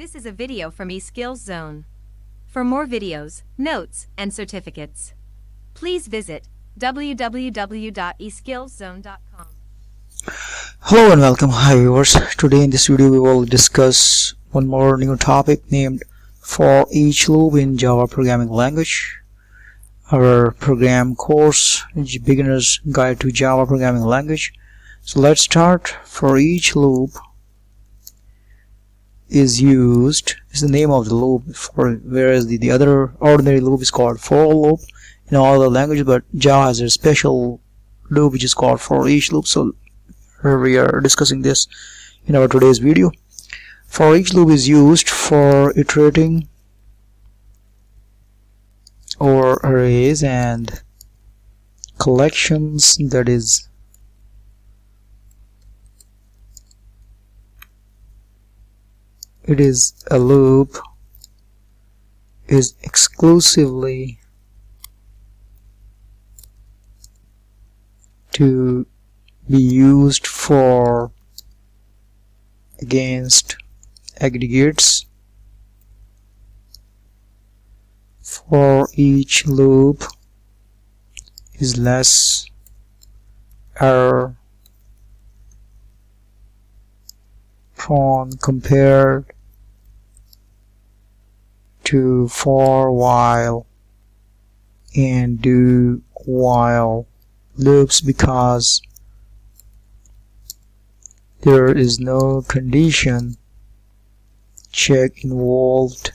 This is a video from eSkills Zone. For more videos, notes, and certificates, please visit www.eskillszone.com. Hello and welcome. Hi viewers. Today in this video we will discuss one more new topic named for each loop in Java programming language. Our program course, Beginner's Guide to Java Programming Language. So let's start. For each loop is the name of the loop, whereas the other ordinary loop is called for loop in all the languages, but Java has a special loop which is called for each loop. So here we are discussing this in our today's video. For each loop is used for iterating over arrays and collections, that is it is a loop is exclusively to be used for against aggregates. For each loop is less error prone compared to for while and do while loops, because there is no condition check involved,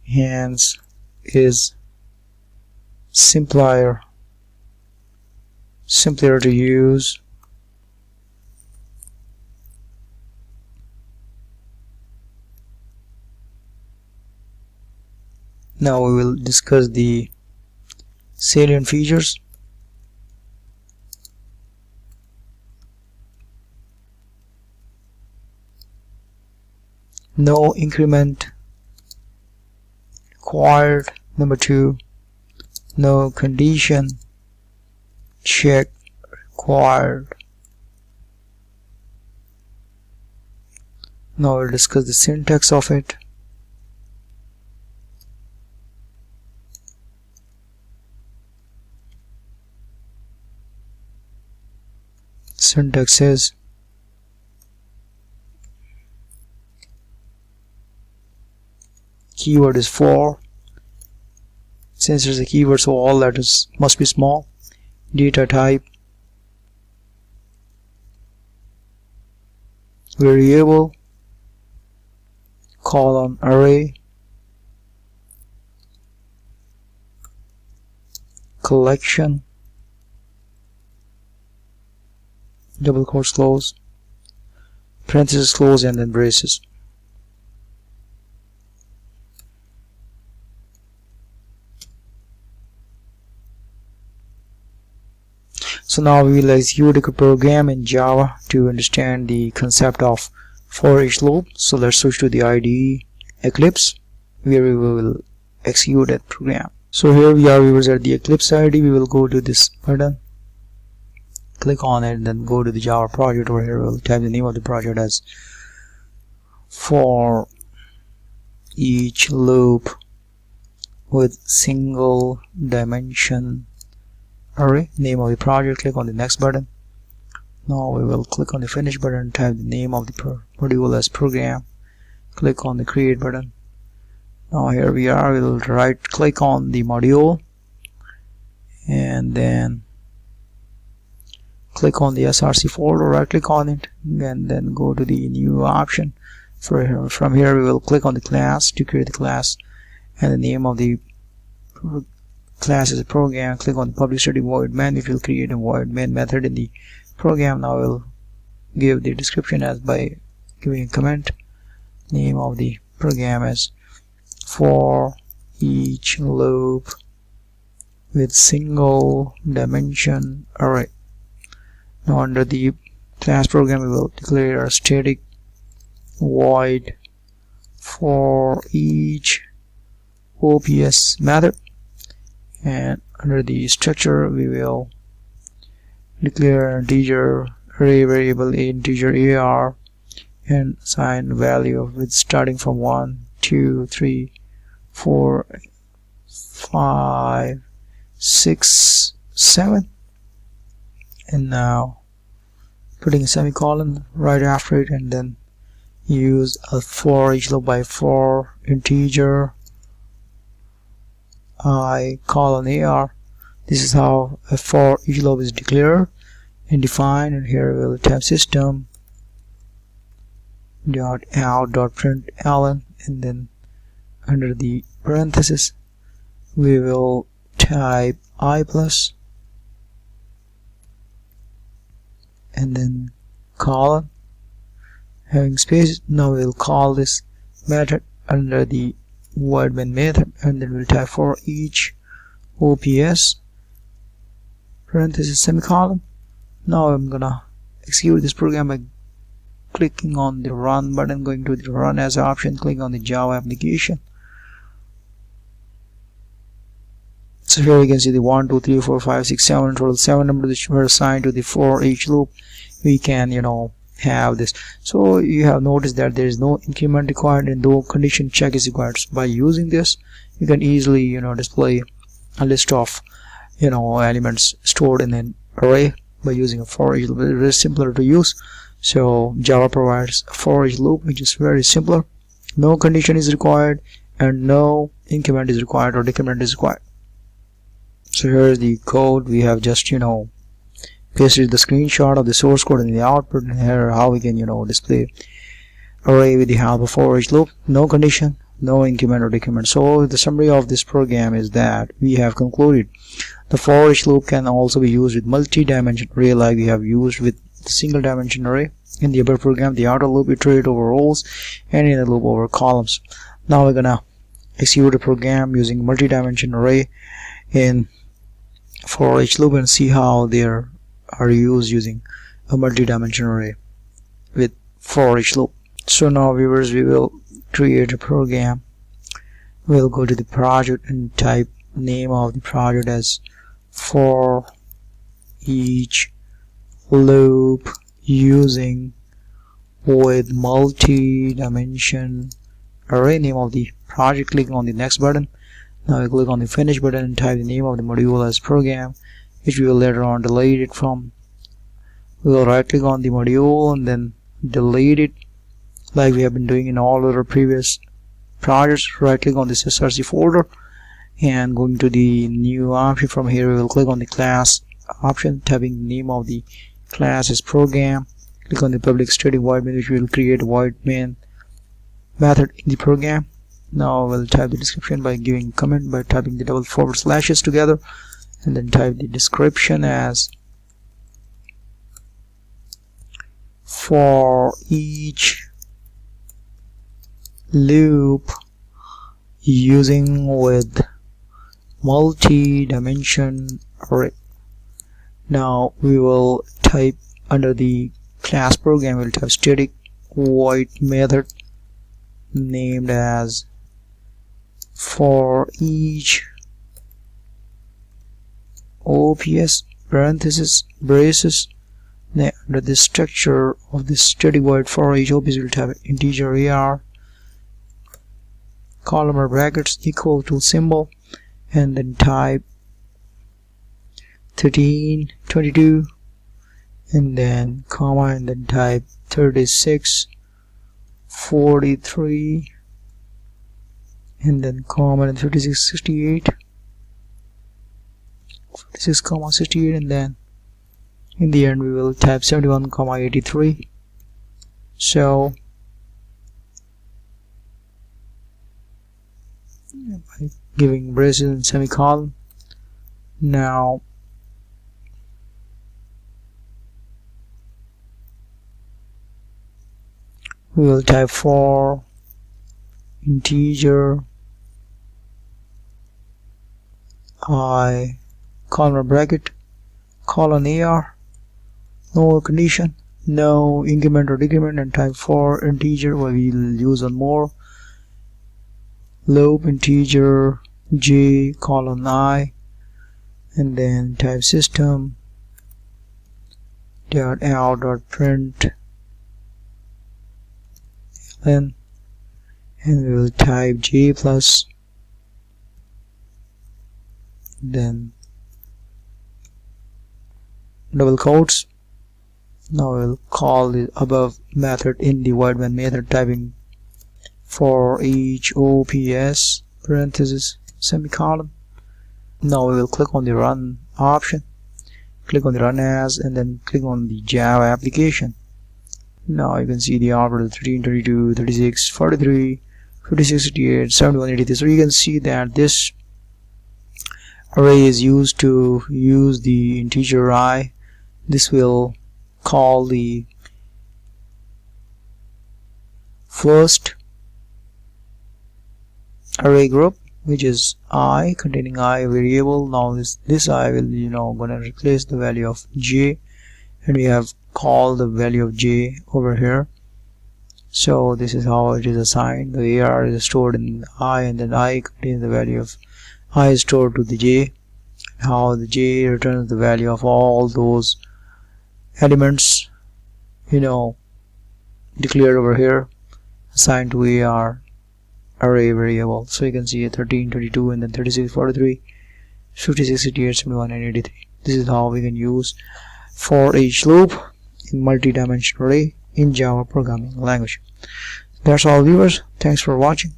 hence is simpler to use. Now we will discuss the salient features. No increment required. Number 2, no condition check required. Now we'll discuss the syntax of it. Syntax is keyword is for, since there's a keyword so all letters must be small. Data type variable colon array collection double quotes close parentheses close and then braces. So now we will execute a program in Java to understand the concept of for each loop. So let's switch to the IDE Eclipse, where we will execute that program. So here we are, viewers, at the Eclipse IDE. We will go to this button, click on it, and then go to the Java project. Over here we'll type the name of the project as for each loop with single dimension array. Name of the project. Click on the next button. Now we will click on the finish button, type the name of the module as program, click on the create button. Now here we are, we will right click on the module and then click on the src folder, right click on it, and then go to the new option. From here we will click on the class to create the class, and the name of the class is a program. Click on the public static void main. It will create a void main method in the program. Now we'll give the description as by giving a comment. Name of the program as for each loop with single dimension array. Now under the class program we will declare a static void for each OPS method, and under the structure we will declare integer array variable integer AR and assign value of it starting from 1 2 3 4 5 6 7, and now putting a semicolon right after it, and then use a for each loop by for integer I colon AR. This is how a for each loop is declared and defined, and here we'll type system dot out dot println, and then under the parenthesis we will type I plus and then colon having space. Now we'll call this method under the void main method, and then we'll type for each OPS parenthesis semicolon. Now I'm gonna execute this program by clicking on the run button, going to the run as option, click on the Java application. So here you can see the 1 2 3 4 5 6 7 total 7 numbers which were assigned to the for each loop. We can have this. So you have noticed that there is no increment required and no condition check is required. So by using this you can easily display a list of elements stored in an array by using a for each loop. It is simpler to use. So Java provides a for each loop which is very simpler. No condition is required and no increment is required or decrement is required. So here is the code. We have just pasted the screenshot of the source code in the output, and here how we can display array with the help of for each loop. No condition, no increment or decrement. So the summary of this program is that we have concluded the for each loop can also be used with multi-dimensional array like we have used with the single dimension array. In the above program, the outer loop iterate over rows and inner loop over columns. Now we're gonna execute a program using multi-dimensional array in for each loop and see how they are used using a multi-dimensional array with for each loop. So now viewers, we will create a program. We'll go to the project and type name of the project as for each loop using with multi-dimension array. Name of the project, click on the next button. Now we click on the finish button and type the name of the module as program, which we will later on delete it from. We will right click on the module and then delete it like we have been doing in all other previous projects. Right click on this src folder and going to the new option. From here we will click on the class option, typing the name of the class as program. Click on the public static void main, which will create a void main method in the program. Now we'll type the description by giving comment by typing the double forward slashes together, and then type the description as for each loop using with multi-dimension array. Now we will type under the class program, we'll type static void method named as for each OPS parenthesis braces. Then under the structure of this static void for each OPS we'll type integer AR column or brackets equal to symbol, and then type 13 22 and then comma, and then type 36 43 and then comma, and 36 68 46 comma 68, and then in the end we will type 71 comma 83. So by giving braces and semicolon, now we will type for integer I colon or bracket colon AR, no condition, no increment or decrement, and type for integer where we will use one more loop integer J colon I, and then type system dot out dot print then, and we will type j plus, then double quotes. Now we'll call the above method in the void main method, typing for each ops parenthesis semicolon. Now we will click on the run option, click on the run as, and then click on the Java application. Now you can see the output 13, 22, 36, 43, 56, 68, 71, 83. So you can see that this array is used to use the integer I. This will call the first array group, which is I, containing I variable. Now this I will gonna replace the value of j, and we have called the value of j over here. So this is how it is assigned. The AR is stored in I, and then I contains the value of I is stored to the j. How the j returns the value of all those elements declared over here, assigned to AR array variable. So you can see 13, 22, and then 36, 43, 56, 68, 71, and 83. This is how we can use for each loop in multi-dimensional array in Java programming language. That's all, viewers. Thanks for watching.